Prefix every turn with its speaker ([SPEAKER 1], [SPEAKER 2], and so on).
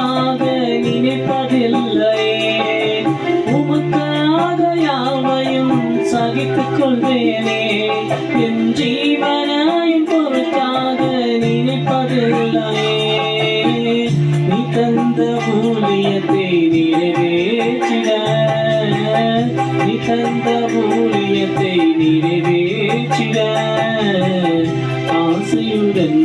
[SPEAKER 1] பொருட்டாக நினைப்பதில்லை. உமக்காக யாவையும் சகித்துக் கொள்வேனே, என் ஜீவனையும் பொருட்டாக நினைப்பதில்லை. நீ தந்த ஊழியத்தை நிறைவேற்றிட, நீ தந்த ஊழியத்தை நிறைவேற்றிட ஆசையுடன்